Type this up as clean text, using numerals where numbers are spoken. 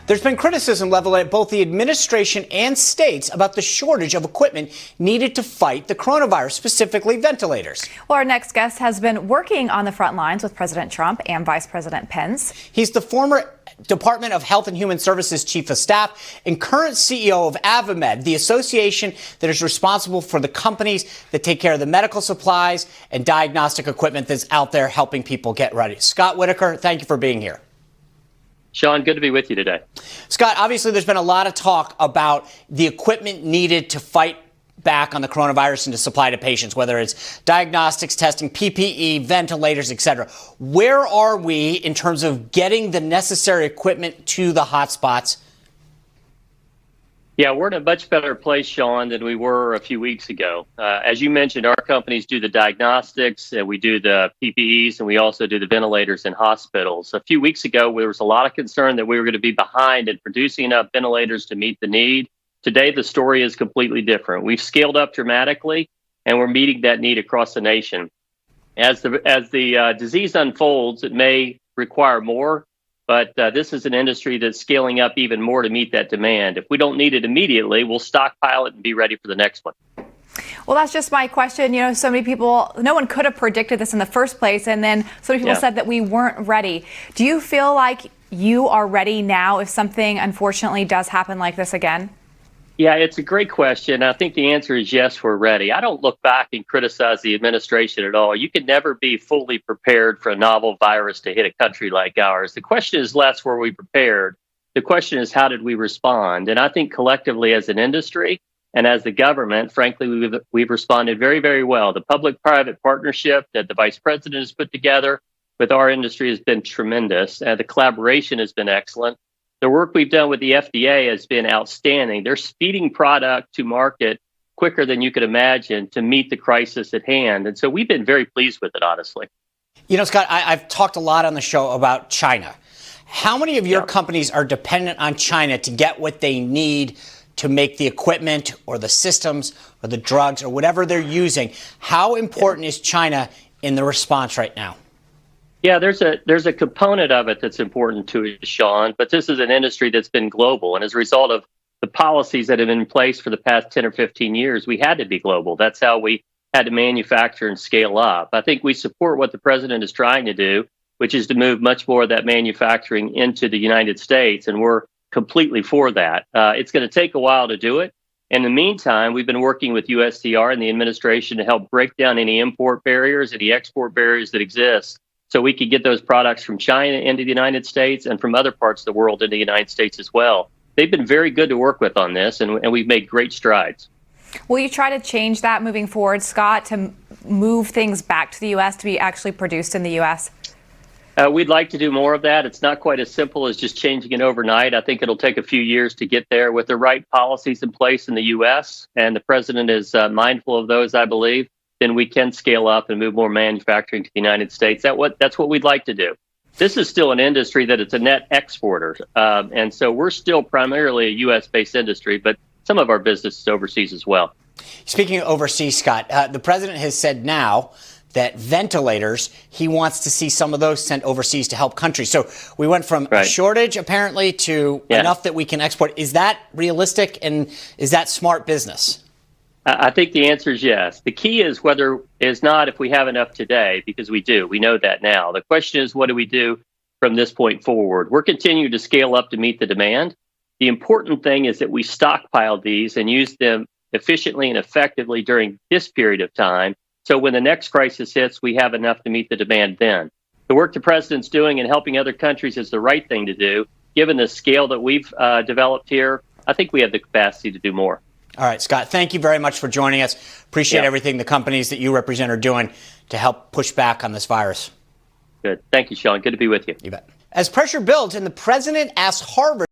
There's been criticism leveled at both the administration and states about the shortage of equipment needed to fight the coronavirus, specifically ventilators. Well, our next guest has been working on the front lines with President Trump and Vice President Pence. He's the former Department of Health and Human Services Chief of Staff and current CEO of AdvaMed, the association that is responsible for the companies that take care of the medical supplies and diagnostic equipment that's out there helping people get ready. Scott Whitaker, thank you for being here. Sean, good to be with you today. Scott, obviously there's been a lot of talk about the equipment needed to fight back on the coronavirus and to supply to patients, whether it's diagnostics, testing, PPE, ventilators, etc. Where are we in terms of getting the necessary equipment to the hotspots? Yeah, we're in a much better place, Sean, than we were a few weeks ago. As you mentioned, our companies do the diagnostics, and we do the PPEs, and we also do the ventilators in hospitals. A few weeks ago, there was a lot of concern that we were going to be behind in producing enough ventilators to meet the need. Today, the story is completely different. We've scaled up dramatically, and we're meeting that need across the nation. As the disease unfolds, it may require more, but this is an industry that's scaling up even more to meet that demand. If we don't need it immediately, we'll stockpile it and be ready for the next one. Well, that's just my question. You know, so many people, no one could have predicted this in the first place, and then so many people said that we weren't ready. Do you feel like you are ready now if something unfortunately does happen like this again? Yeah, it's a great question. I think the answer is yes, we're ready. I don't look back and criticize the administration at all. You can never be fully prepared for a novel virus to hit a country like ours. The question is less, were we prepared? The question is, how did we respond? And I think collectively as an industry and as the government, frankly, we've responded very, very well. The public-private partnership that the Vice President has put together with our industry has been tremendous. The collaboration has been excellent. The work we've done with the FDA has been outstanding. They're speeding product to market quicker than you could imagine to meet the crisis at hand. And so we've been very pleased with it, honestly. You know, Scott, I've talked a lot on the show about China. How many of your companies are dependent on China to get what they need to make the equipment or the systems or the drugs or whatever they're using? How important is China in the response right now? Yeah, there's a component of it that's important to it, Sean, but this is an industry that's been global. And as a result of the policies that have been in place for the past 10 or 15 years, we had to be global. That's how we had to manufacture and scale up. I think we support what the president is trying to do, which is to move much more of that manufacturing into the United States. And we're completely for that. It's going to take a while to do it. In the meantime, we've been working with USTR and the administration to help break down any import barriers, any export barriers that exist, so we could get those products from China into the United States and from other parts of the world into the United States as well. They've been very good to work with on this, and we've made great strides. Will you try to change that moving forward, Scott, to move things back to the U.S. to be actually produced in the U.S.? We'd like to do more of that. It's not quite as simple as just changing it overnight. I think it'll take a few years to get there with the right policies in place in the U.S., and the president is mindful of those, I believe. Then we can scale up and move more manufacturing to the United States. That's what we'd like to do. This is still an industry that it's a net exporter. And so we're still primarily a U.S.-based industry, but some of our business is overseas as well. Speaking of overseas, Scott, the president has said now that ventilators, he wants to see some of those sent overseas to help countries. So we went from a shortage, apparently, to enough that we can export. Is that realistic, and is that smart business? I think the answer is yes. The key is not if we have enough today, because we do. We know that now. The question is, what do we do from this point forward? We're continuing to scale up to meet the demand. The important thing is that we stockpile these and use them efficiently and effectively during this period of time. So when the next crisis hits, we have enough to meet the demand then. The work the president's doing and helping other countries is the right thing to do. Given the scale that we've developed here, I think we have the capacity to do more. All right, Scott, thank you very much for joining us. Appreciate everything the companies that you represent are doing to help push back on this virus. Good. Thank you, Sean. Good to be with you. You bet. As pressure builds and the president asks Harvard